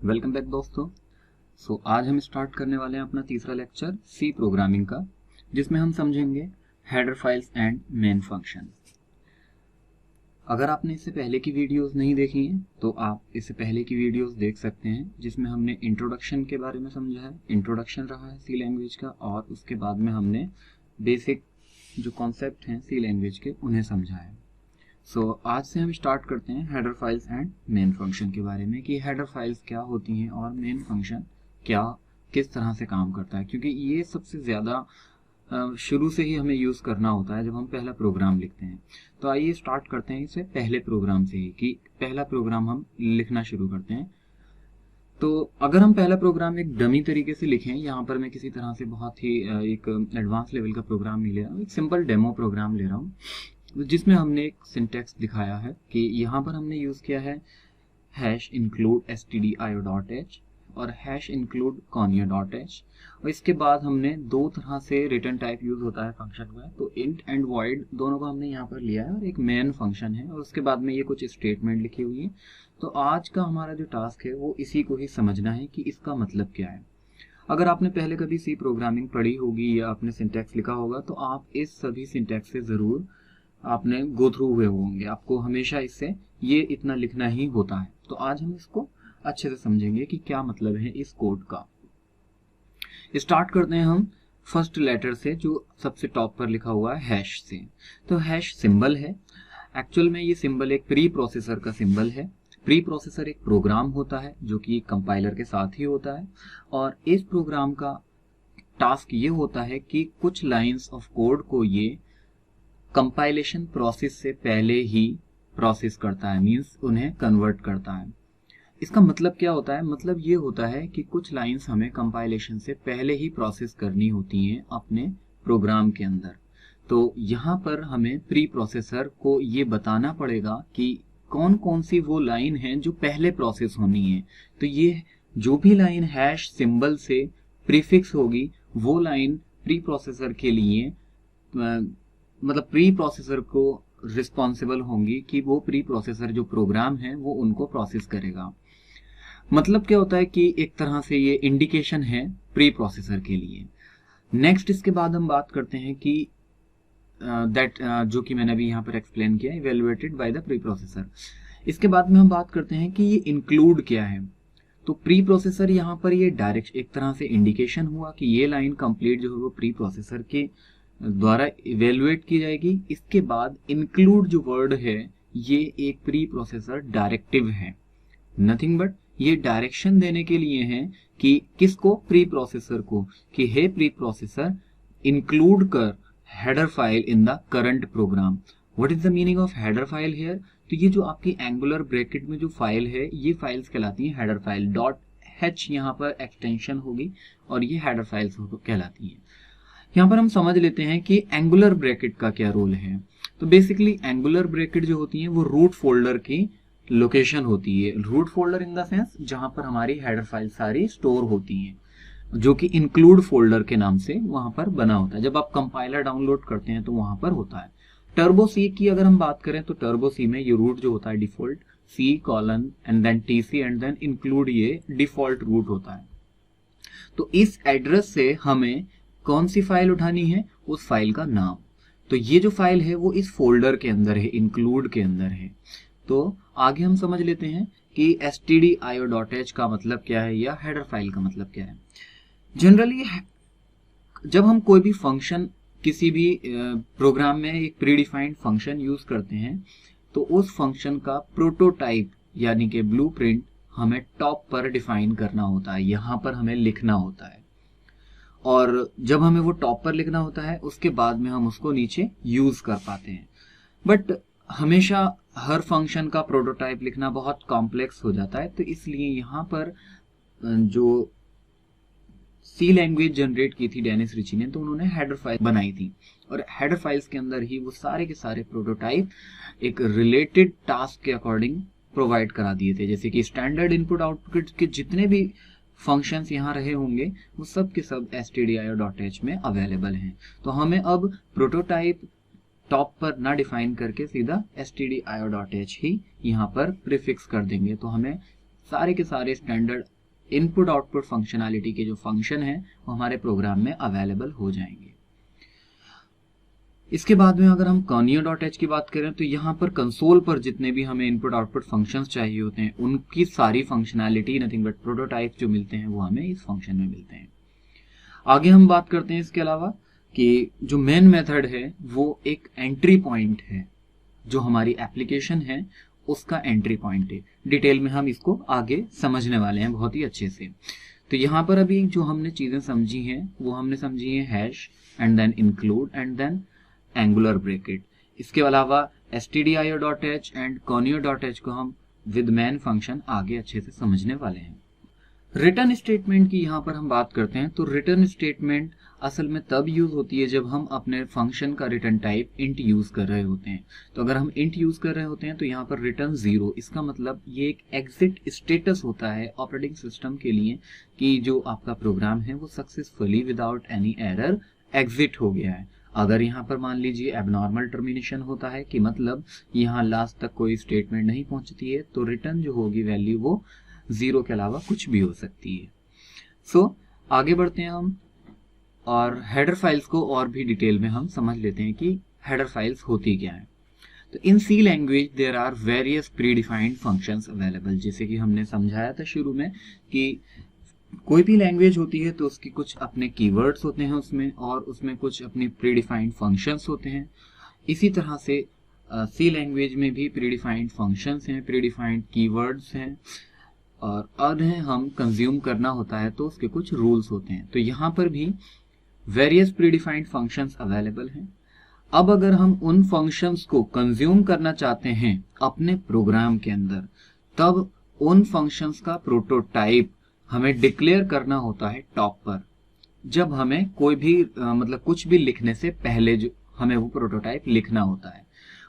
Welcome back दोस्तों। आज हम स्टार्ट करने वाले हैं अपना तीसरा लेक्चर सी प्रोग्रामिंग का, जिसमें हम समझेंगे header files and main function. अगर आपने इससे पहले की वीडियोस नहीं देखी हैं तो आप इससे पहले की वीडियोस देख सकते हैं, जिसमें हमने इंट्रोडक्शन के बारे में समझा है, इंट्रोडक्शन रहा है सी लैंग्वेज का, और उसके बाद में हमने बेसिक जो कॉन्सेप्ट हैं सी लैंग्वेज के उन्हें समझा है। आज से हम स्टार्ट करते हैं header files and main function के बारे में कि हेडर फाइल्स क्या होती हैं और मेन फंक्शन किस तरह से काम करता है, क्योंकि ये सबसे ज़्यादा शुरू से ही हमें यूज़ करना होता है जब हम पहला प्रोग्राम लिखते हैं। तो आइए स्टार्ट करते हैं इसे पहले प्रोग्राम से ही, कि पहला प्रोग्राम हम लिखना शुरू करते हैं। तो अगर हम पहला प्रोग्राम एक डमी तरीके से लिखें, यहाँ पर मैं किसी तरह से बहुत ही एक एडवांस लेवल का प्रोग्राम नहीं ले रहा हूँ, एक सिंपल डेमो प्रोग्राम ले रहा हूँ, जिसमें हमने एक सिंटैक्स दिखाया है कि यहाँ पर हमने यूज़ किया है #include stdio.h और #include conio.h, और इसके बाद हमने दो तरह से रिटर्न टाइप यूज़ होता है फंक्शन में, तो इंट एंड वॉइड दोनों को हमने यहाँ पर लिया है, और एक मेन फंक्शन है और उसके बाद में ये कुछ स्टेटमेंट लिखी हुई है। तो आज का हमारा जो टास्क है वो इसी को ही समझना है कि इसका मतलब क्या है। अगर आपने पहले कभी सी प्रोग्रामिंग पढ़ी होगी या आपने सिंटैक्स लिखा होगा तो आप इस सभी सिंटैक्स से ज़रूर आपने गो थ्रू हुए होंगे, आपको हमेशा इससे ये इतना लिखना ही होता है। तो आज हम इसको अच्छे से समझेंगे कि क्या मतलब है इस कोड का। स्टार्ट करते हैं हम फर्स्ट लेटर से, जो सबसे टॉप पर लिखा हुआ है हैश से। तो हैश सिंबल है। एक्चुअल में ये सिंबल एक प्री प्रोसेसर का सिंबल है। प्री प्रोसेसर एक प्रोग्राम होता है जो कि कंपाइलर के साथ ही होता है, और इस प्रोग्राम का टास्क ये होता है कि कुछ लाइंस ऑफ कोड को ये कंपाइलेशन प्रोसेस से पहले ही प्रोसेस करता है, मींस उन्हें कन्वर्ट करता है। इसका मतलब क्या होता है? मतलब ये होता है कि कुछ लाइंस हमें कंपाइलेशन से पहले ही प्रोसेस करनी होती हैं अपने प्रोग्राम के अंदर। तो यहाँ पर हमें प्री प्रोसेसर को ये बताना पड़ेगा कि कौन कौन सी वो लाइन है जो पहले प्रोसेस होनी है। तो ये जो भी लाइन हैश सिंबल से प्रीफिक्स होगी वो लाइन प्री प्रोसेसर के लिए मतलब प्री प्रोसेसर को रिस्पॉन्सिबल होंगी कि वो प्री प्रोसेसर जो प्रोग्राम है वो उनको प्रोसेस करेगा। मतलब क्या होता है कि एक तरह से ये इंडिकेशन है प्री प्रोसेसर के लिए। नेक्स्ट इसके बाद हम बात करते हैं कि जो कि मैंने अभी यहाँ पर एक्सप्लेन किया, evaluated by the pre processor. इसके बाद में हम बात करते हैं कि ये इंक्लूड क्या है। तो प्री प्रोसेसर यहाँ पर ये डायरेक्ट एक तरह से इंडिकेशन हुआ कि ये लाइन कंप्लीट जो है वो प्री प्रोसेसर के द्वारा इवेल्युएट की जाएगी। इसके बाद इंक्लूड जो वर्ड है ये एक प्री प्रोसेसर डायरेक्टिव है, नथिंग बट ये डायरेक्शन देने के लिए है कि किसको? प्री प्रोसेसर को, कि हे प्री प्रोसेसर इंक्लूड कर header file in the current program. What is the meaning of header file here? तो ये जो आपकी एंगुलर ब्रैकेट में जो फाइल है ये फाइल्स कहलाती है हेडर फाइल। .h यहाँ पर एक्सटेंशन होगी और ये हेडर फाइल्स कहलाती है। यहाँ पर हम समझ लेते हैं कि एंगुलर ब्रैकेट का क्या रोल है। तो बेसिकली एंगुलर ब्रैकेट जो होती है वो रूट फोल्डर की लोकेशन होती है। Root folder in the sense जहां पर हमारी हेडर फाइल सारी स्टोर होती हैं, जो कि इंक्लूड फोल्डर के नाम से वहां पर बना होता है। जब आप कंपाइलर डाउनलोड करते हैं तो वहां पर होता है। टर्बो सी की अगर हम बात करें तो टर्बो सी में ये रूट जो होता है default C:, and then TC and then include, ये डिफॉल्ट रूट होता है। तो इस एड्रेस से हमें कौन सी फाइल उठानी है? उस फाइल का नाम। तो ये जो फाइल है वो इस फोल्डर के अंदर है, इंक्लूड के अंदर है। तो आगे हम समझ लेते हैं कि stdio.h का मतलब क्या है या हेडर फाइल का मतलब क्या है। जनरली जब हम कोई भी फंक्शन किसी भी प्रोग्राम में एक प्रीडिफाइंड फंक्शन यूज करते हैं तो उस फंक्शन का प्रोटोटाइप यानी कि ब्लूप्रिंट हमें टॉप पर डिफाइन करना होता है, यहाँ पर हमें लिखना होता है। और जब हमें वो टॉप पर लिखना होता है उसके बाद में हम उसको नीचे यूज कर पाते हैं। बट हमेशा हर फंक्शन का प्रोटोटाइप लिखना बहुत कॉम्प्लेक्स हो जाता है, तो इसलिए यहाँ पर जो सी लैंग्वेज जनरेट की थी डेनिस रिची ने, तो उन्होंने हेडर फाइल बनाई थी, और हेडर फाइल्स के अंदर ही वो सारे के सारे प्रोटोटाइप एक रिलेटेड टास्क के अकॉर्डिंग प्रोवाइड करा दिए थे। जैसे कि स्टैंडर्ड इनपुट आउटपुट के जितने भी फंक्शंस यहाँ रहे होंगे वो सब के सब stdio.h में अवेलेबल हैं। तो हमें अब प्रोटोटाइप टॉप पर ना डिफाइन करके सीधा stdio.h ही यहाँ पर प्रीफिक्स कर देंगे, तो हमें सारे के सारे स्टैंडर्ड इनपुट आउटपुट फंक्शनैलिटी के जो फंक्शन है वो हमारे प्रोग्राम में अवेलेबल हो जाएंगे। इसके बाद में अगर हम conio.h की बात करें तो यहाँ पर कंसोल पर जितने भी हमें इनपुट आउटपुट फंक्शंस चाहिए होते हैं उनकी सारी फंक्शनैलिटी नथिंग बट प्रोटोटाइप जो मिलते हैं वो हमें इस फंक्शन में मिलते हैं। आगे हम बात करते हैं इसके अलावा कि जो मेन मेथड है वो एक एंट्री पॉइंट है, जो हमारी एप्लीकेशन है उसका एंट्री पॉइंट है। डिटेल में हम इसको आगे समझने वाले हैं बहुत ही अच्छे से। तो यहाँ पर अभी जो हमने चीजें समझी हैं वो हमने समझी है hash and then include and then angular bracket. इसके अलावा stdio.h एंड conio.h को हम विद मैन फंक्शन आगे अच्छे से समझने वाले हैं। रिटर्न स्टेटमेंट की यहाँ पर हम बात करते हैं तो रिटर्न स्टेटमेंट असल में तब यूज होती है जब हम अपने फंक्शन का रिटर्न टाइप इंट यूज कर रहे होते हैं। तो अगर हम इंट यूज कर रहे होते हैं तो यहाँ पर रिटर्न 0, इसका मतलब ये एक एग्जिट स्टेटस होता है ऑपरेटिंग सिस्टम के लिए कि जो आपका प्रोग्राम है वो successfully without any error exit हो गया है। अगर यहाँ पर मान लीजिए एबनॉर्मल टर्मिनेशन होता है कि मतलब यहाँ लास्ट तक कोई स्टेटमेंट नहीं पहुंचती है तो रिटर्न जो होगी वैल्यू वो 0 के अलावा कुछ भी हो सकती है। सो आगे बढ़ते हैं हम और हेडर फाइल्स को और भी डिटेल में हम समझ लेते हैं कि हेडर फाइल्स होती क्या है। तो in C language there are various predefined functions available. जैसे कि हमने समझाया था शुरू में कि कोई भी लैंग्वेज होती है तो उसकी कुछ अपने कीवर्ड्स होते हैं उसमें और उसमें कुछ अपनी प्री डिफाइंड फंक्शंस होते हैं। इसी तरह से सी लैंग्वेज में भी प्री डिफाइंड फंक्शंस हैं, प्री डिफाइंड कीवर्ड्स हैं और उन्हें हम कंज्यूम करना होता है तो उसके कुछ रूल्स होते हैं। तो यहाँ पर भी various predefined functions available हैं। अब अगर हम उन फंक्शंस को कंज्यूम करना चाहते हैं अपने प्रोग्राम के अंदर तब उन फंक्शंस का प्रोटोटाइप हमें डिक्लेयर करना होता है टॉप पर, जब हमें कोई भी मतलब कुछ भी लिखने से पहले जो हमें वो प्रोटोटाइप लिखना होता है।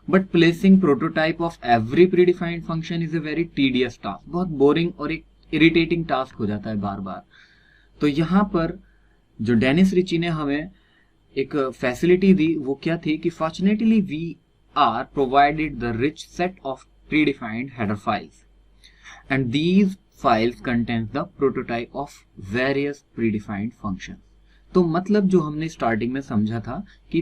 But placing prototype of every pre defined function is a very tedious task, बहुत बोरिंग और एक इरिटेटिंग टास्क हो जाता है बार बार। तो यहाँ पर जो डेनिस रिची ने हमें एक फैसिलिटी दी वो क्या थी कि fortunately we are provided the rich set of pre defined header files and these files contains the prototype of various predefined functions। तो मतलब जो हमने स्टार्टिंग में समझा था कि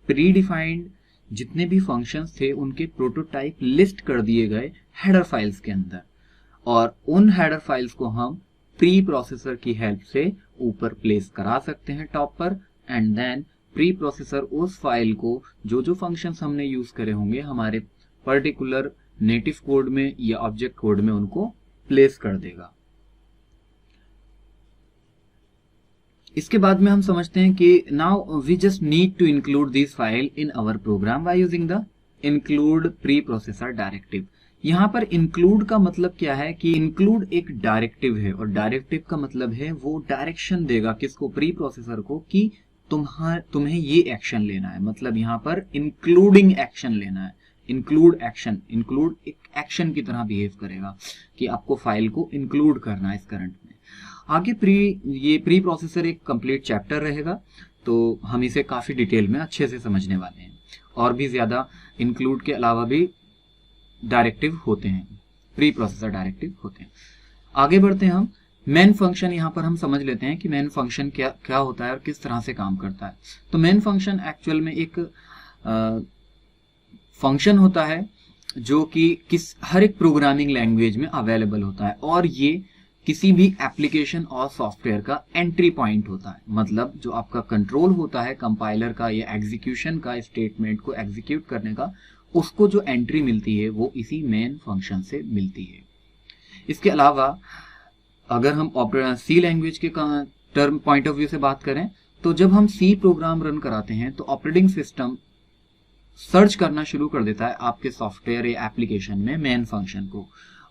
प्रीडिफाइंड जितने भी फंक्शंस थे उनके प्रोटोटाइप लिस्ट कर दिए गए हेडर फाइल्स के अंदर और उन हेडर फाइल्स को हम प्री प्रोसेसर की हेल्प से ऊपर प्लेस करा सकते हैं टॉप पर एंड देन प्री प्रोसेसर उस फाइल को जो फंक्शंस हमने यूज करे होंगे हमारे पर्टिकुलर नेटिव कोड में या ऑब्जेक्ट कोड में उनको प्लेस कर देगा। इसके बाद में हम समझते हैं कि now we just need to include this file in our program by using the include pre processor directive. यहाँ पर इंक्लूड का मतलब क्या है कि इंक्लूड एक डायरेक्टिव है और डायरेक्टिव का मतलब है वो डायरेक्शन देगा किसको, प्री प्रोसेसर को, कि तुम्हें ये एक्शन लेना है। मतलब यहाँ पर इंक्लूडिंग एक्शन लेना है। इंक्लूड एक्शन, इंक्लूड एक एक्शन की तरह बिहेव करेगा कि आपको फाइल को इंक्लूड करना है इस करंट में। आगे ये प्री प्रोसेसर एक कंप्लीट चैप्टर रहेगा तो हम इसे काफी डिटेल में अच्छे से समझने वाले हैं। और भी ज्यादा इंक्लूड के अलावा भी डायरेक्टिव होते हैं, प्री प्रोसेसर डायरेक्टिव होते हैं। आगे बढ़ते हैं हम मेन फंक्शन। यहाँ पर हम समझ लेते हैं कि मेन फंक्शन क्या होता है और किस तरह से काम करता है। तो मेन फंक्शन एक्चुअल में एक फंक्शन होता है जो कि हर एक प्रोग्रामिंग लैंग्वेज में अवेलेबल होता है और ये किसी भी एप्लीकेशन और सॉफ्टवेयर का एंट्री पॉइंट होता है। मतलब जो आपका कंट्रोल होता है कंपाइलर का या एग्जीक्यूशन का, स्टेटमेंट को एग्जीक्यूट करने का, उसको जो एंट्री मिलती है वो इसी मेन फंक्शन से मिलती है। इसके अलावा अगर हम सी लैंग्वेज के टर्म पॉइंट ऑफ व्यू से बात करें तो जब हम सी प्रोग्राम रन कराते हैं तो ऑपरेटिंग सिस्टम सर्च करना शुरू कर देता है आपके सॉफ्टवेयर या एप्लीकेशन में मेन फंक्शन को,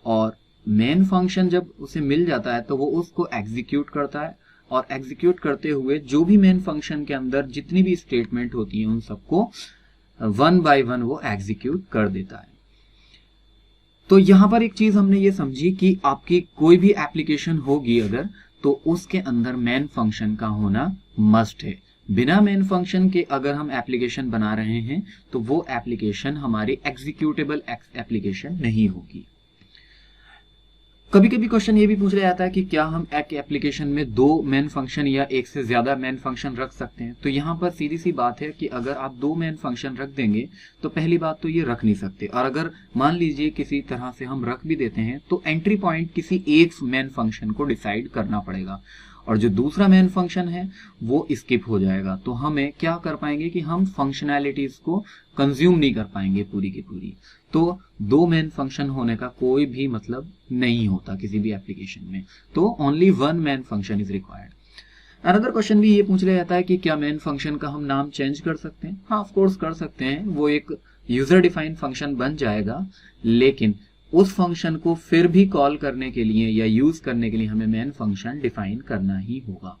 और मेन फंक्शन जब उसे मिल जाता है तो वो उसको एग्जीक्यूट करता है और एग्जीक्यूट करते हुए जो भी मेन फंक्शन के अंदर जितनी भी स्टेटमेंट होती है उन सबको वन बाय वन वो एग्जीक्यूट कर देता है। तो यहां पर एक चीज हमने ये समझी कि आपकी कोई भी एप्लीकेशन होगी अगर तो उसके अंदर मेन फंक्शन का होना मस्ट है। बिना मेन फंक्शन के अगर हम एप्लीकेशन बना रहे हैं तो वो एप्लीकेशन हमारी एग्जीक्यूटेबल एप्लीकेशन नहीं होगी। कभी कभी क्वेश्चन ये भी पूछ लिया जाता है कि क्या हम एक एप्लीकेशन में दो मेन फंक्शन या एक से ज्यादा मेन फंक्शन रख सकते हैं। तो यहाँ पर सीधी सी बात है कि अगर आप दो मेन फंक्शन रख देंगे तो पहली बात तो ये रख नहीं सकते, और अगर मान लीजिए किसी तरह से हम रख भी देते हैं तो एंट्री पॉइंट किसी एक मेन फंक्शन को डिसाइड करना पड़ेगा, और जो दूसरा मेन फंक्शन है वो स्किप हो जाएगा। तो हमें क्या कर पाएंगे कि हम फंक्शनैलिटीज को कंज्यूम नहीं कर पाएंगे पूरी की पूरी। तो दो मेन फंक्शन होने का कोई भी मतलब नहीं होता किसी भी एप्लीकेशन में, तो only one main function is required. Another question भी ये पूछ लिया जाता है कि क्या मेन फंक्शन का हम नाम चेंज कर सकते हैं। हाँ, ऑफ कोर्स कर सकते हैं, वो एक यूजर डिफाइंड फंक्शन बन जाएगा, लेकिन उस फंक्शन को फिर भी कॉल करने के लिए या यूज करने के लिए हमें मेन फंक्शन डिफाइन करना ही होगा।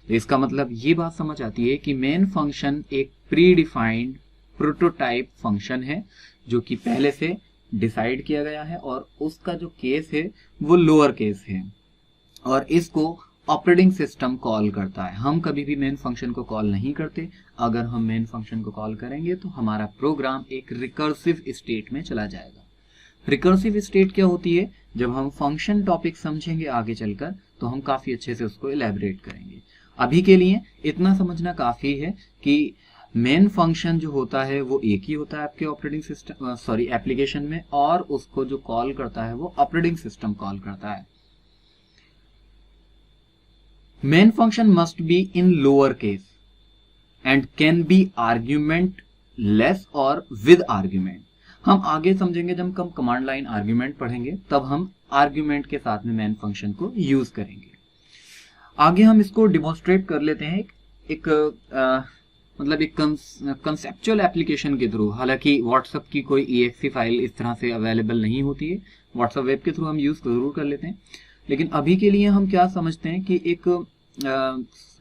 तो इसका मतलब ये बात समझ आती है कि मेन फंक्शन एक प्री डिफाइंड प्रोटोटाइप फंक्शन है जो कि पहले से डिसाइड किया गया है, और उसका जो केस है वो लोअर केस है, और इसको ऑपरेटिंग सिस्टम कॉल करता है। हम कभी भी मेन फंक्शन को कॉल नहीं करते। अगर हम मेन फंक्शन को कॉल करेंगे तो हमारा प्रोग्राम एक रिकर्सिव स्टेट में चला जाएगा। रिकर्सिव स्टेट क्या होती है? जब हम फंक्शन टॉपिक समझेंगे आगे चलकर तो हम काफी अच्छे से उसको इलैबोरेट करेंगे। अभी के लिए इतना समझना काफी है कि मेन फंक्शन जो होता है वो एक ही होता है आपके ऑपरेटिंग सिस्टम एप्लीकेशन में, और उसको जो कॉल करता है वो ऑपरेटिंग सिस्टम कॉल करता है। Main function must be in lower case and can be argument less और विद आर्ग्यूमेंट। हम आगे समझेंगे जब हम कमांड लाइन आर्ग्यूमेंट पढ़ेंगे, तब हम आर्ग्यूमेंट के साथ में मेन फंक्शन को यूज करेंगे। आगे हम इसको डिमॉन्स्ट्रेट कर लेते हैं एक कंसेप्चुअल एप्लीकेशन के थ्रू। हालांकि व्हाट्सएप की कोई EXE फाइल इस तरह से अवेलेबल नहीं होती है, व्हाट्सएप वेब के थ्रू हम यूज जरूर कर लेते हैं, लेकिन अभी के लिए हम क्या समझते हैं कि एक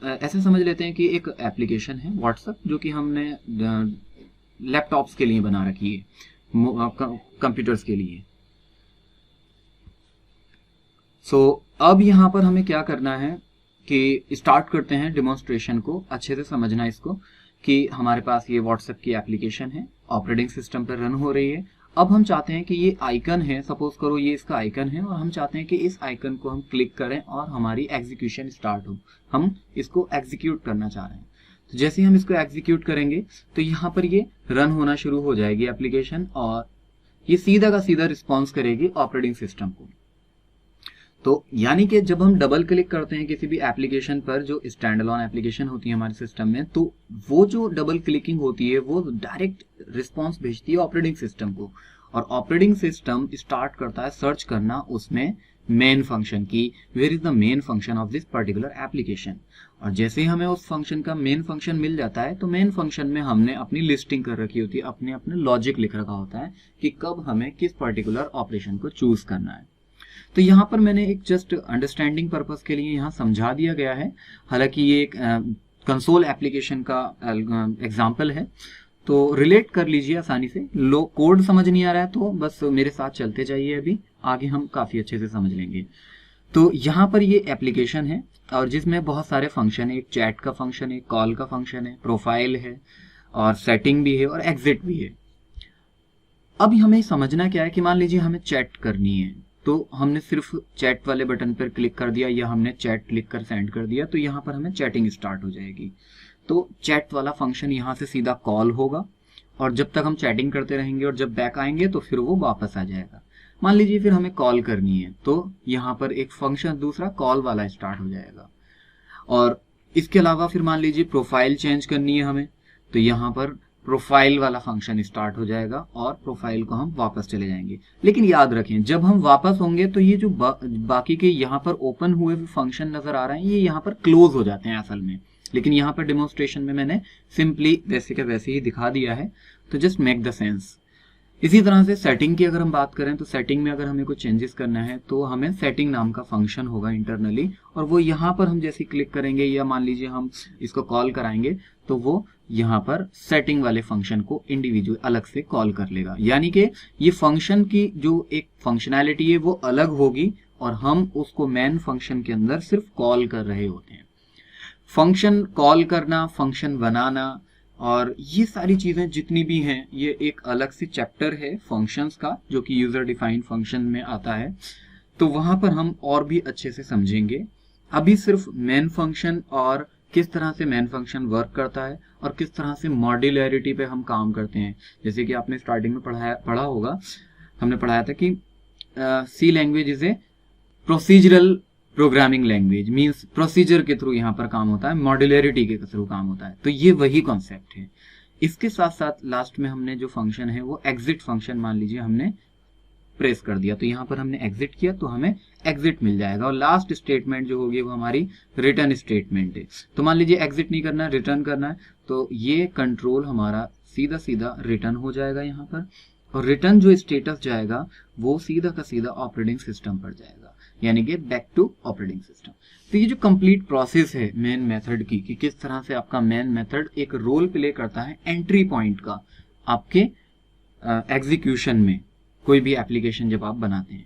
ऐसे समझ लेते हैं कि एक एप्लीकेशन है व्हाट्सएप, जो कि हमने लैपटॉप्स के लिए बना रखी है, कंप्यूटर्स के लिए। अब यहाँ पर हमें क्या करना है कि स्टार्ट करते हैं डेमोन्स्ट्रेशन को, अच्छे से समझना इसको कि हमारे पास ये व्हाट्सएप की एप्लीकेशन है, ऑपरेटिंग सिस्टम पर रन हो रही है। अब हम चाहते हैं कि ये आइकन है, सपोज करो ये इसका आइकन है, और हम चाहते हैं कि इस आइकन को हम क्लिक करें और हमारी एग्जीक्यूशन स्टार्ट हो। हम इसको एग्जीक्यूट करना चाह रहे हैं, तो जैसे ही हम इसको एग्जीक्यूट करेंगे तो यहाँ पर ये रन होना शुरू हो जाएगी एप्लीकेशन, और ये सीधा का सीधा रिस्पॉन्स करेगी ऑपरेटिंग सिस्टम को। तो यानी कि जब हम डबल क्लिक करते हैं किसी भी एप्लीकेशन पर जो स्टैंड अलोन एप्लीकेशन होती है हमारे सिस्टम में, तो वो जो डबल क्लिकिंग होती है वो डायरेक्ट रिस्पॉन्स भेजती है ऑपरेटिंग सिस्टम को, और ऑपरेटिंग सिस्टम स्टार्ट करता है सर्च करना उसमें मेन फंक्शन की, where is the main function of this particular application. और जैसे ही हमें उस फंक्शन का मेन फंक्शन मिल जाता है तो मेन फंक्शन में हमने अपनी लिस्टिंग कर रखी होती है, अपने अपने लॉजिक लिख रखा होता है कि कब हमें किस पर्टिकुलर ऑपरेशन को चूज करना है। तो यहाँ पर मैंने एक जस्ट अंडरस्टैंडिंग पर्पस के लिए यहाँ समझा दिया गया है। हालांकि ये एक कंसोल एप्लीकेशन का एग्जाम्पल है, तो रिलेट कर लीजिए आसानी से। लो कोड समझ नहीं आ रहा है तो बस मेरे साथ चलते जाइए, अभी आगे हम काफी अच्छे से समझ लेंगे। तो यहाँ पर ये एप्लीकेशन है और जिसमें बहुत सारे फंक्शन है, एक चैट का फंक्शन है, कॉल का फंक्शन है, प्रोफाइल है, और सेटिंग भी है, और एग्जिट भी है। अब हमें समझना क्या है कि मान लीजिए हमें चैट करनी है, तो हमने सिर्फ चैट वाले बटन पर क्लिक कर दिया या हमने चैट लिख कर सेंड कर दिया, तो यहाँ पर हमें चैटिंग स्टार्ट हो जाएगी। तो चैट वाला फंक्शन यहाँ से सीधा कॉल होगा, और जब तक हम चैटिंग करते रहेंगे और जब बैक आएंगे तो फिर वो वापस आ जाएगा। मान लीजिए फिर हमें कॉल करनी है, तो यहाँ पर एक फंक्शन दूसरा कॉल वाला स्टार्ट हो जाएगा। और इसके अलावा फिर मान लीजिए प्रोफाइल चेंज करनी है हमें, तो यहाँ पर प्रोफाइल वाला फंक्शन स्टार्ट हो जाएगा और प्रोफाइल को हम वापस चले जाएंगे। लेकिन याद रखें, जब हम वापस होंगे तो ये जो बाकी के यहाँ पर ओपन हुए फंक्शन नजर आ रहे हैं, ये यहाँ पर क्लोज हो जाते हैं असल में। लेकिन यहाँ पर डेमोन्स्ट्रेशन में मैंने सिंपली वैसे के वैसे ही दिखा दिया है, तो जस्ट मेक द सेंस। इसी तरह से सेटिंग की अगर हम बात करें तो सेटिंग में अगर हमें कुछ चेंजेस करना है तो हमें सेटिंग नाम का फंक्शन होगा इंटरनली, और वो यहाँ पर हम जैसे क्लिक करेंगे या मान लीजिए हम इसको कॉल कराएंगे तो वो यहाँ पर सेटिंग वाले फंक्शन को इंडिविजुअल अलग से कॉल कर लेगा। यानी कि ये फंक्शन की जो एक फंक्शनैलिटी है वो अलग होगी और हम उसको मेन फंक्शन के अंदर सिर्फ कॉल कर रहे होते हैं। फंक्शन कॉल करना, फंक्शन बनाना और ये सारी चीजें जितनी भी हैं, ये एक अलग से चैप्टर है फंक्शंस का जो कि यूजर डिफाइंड फंक्शन में आता है। तो वहां पर हम और भी अच्छे से समझेंगे। अभी सिर्फ मेन फंक्शन और किस तरह से मेन फंक्शन वर्क करता है और किस तरह से मॉड्यूलरिटी पे हम काम करते हैं। जैसे कि आपने स्टार्टिंग में पढ़ा होगा, हमने पढ़ाया था कि C language is a procedural programming language, means procedure के थ्रू यहाँ पर काम होता है, मॉड्यूलरिटी के थ्रू काम होता है। तो ये वही कॉन्सेप्ट है। इसके साथ साथ लास्ट में हमने जो फंक्शन है वो एग्जिट फंक्शन मान लीजिए हमने प्रेस कर दिया, तो यहाँ पर हमने एग्जिट किया तो हमें एग्जिट मिल जाएगा। और लास्ट स्टेटमेंट जो होगी वो हमारी रिटर्न स्टेटमेंट है। तो मान लीजिए एग्जिट नहीं करना है, रिटर्न करना है, तो ये कंट्रोल हमारा सीधा सीधा रिटर्न हो जाएगा यहाँ पर। और रिटर्न जो स्टेटस जाएगा वो सीधा का सीधा ऑपरेटिंग सिस्टम पर जाएगा, यानी कि बैक टू ऑपरेटिंग सिस्टम। तो ये जो कंप्लीट प्रोसेस है मेन मेथड की, कि किस तरह से आपका मेन मेथड एक रोल प्ले करता है एंट्री पॉइंट का आपके एग्जीक्यूशन में, कोई भी एप्लीकेशन जब आप बनाते हैं।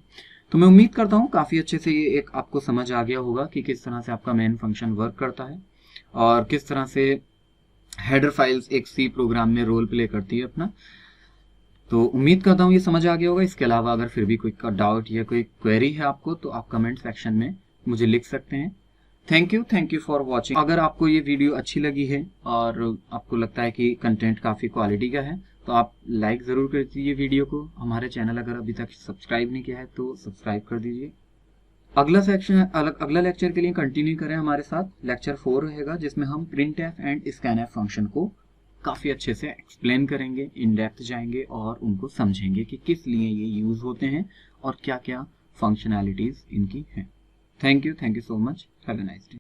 तो मैं उम्मीद करता हूँ काफ़ी अच्छे से ये एक आपको समझ आ गया होगा कि किस तरह से आपका मेन फंक्शन वर्क करता है और किस तरह से हेडर फाइल्स एक सी प्रोग्राम में रोल प्ले करती है अपना। तो उम्मीद करता हूँ ये समझ आ गया होगा। इसके अलावा अगर फिर भी कोई डाउट या कोई क्वेरी है आपको तो आप कमेंट सेक्शन में मुझे लिख सकते हैं। Thank you for watching. अगर आपको ये वीडियो अच्छी लगी है और आपको लगता है कि कंटेंट काफ़ी क्वालिटी का है तो आप लाइक ज़रूर कर दीजिए वीडियो को। हमारे चैनल अगर अभी तक सब्सक्राइब नहीं किया है तो सब्सक्राइब कर दीजिए। अगला लेक्चर के लिए कंटिन्यू करें हमारे साथ। लेक्चर 4 रहेगा जिसमें हम प्रिंटएफ एंड स्कैनएफ फंक्शन को काफ़ी अच्छे से एक्सप्लेन करेंगे, इन डेप्थ जाएंगे और उनको समझेंगे कि किस लिए ये यूज़ होते हैं और क्या क्या फंक्शनैलिटीज़ इनकी हैं। Thank you so much. Have a nice day.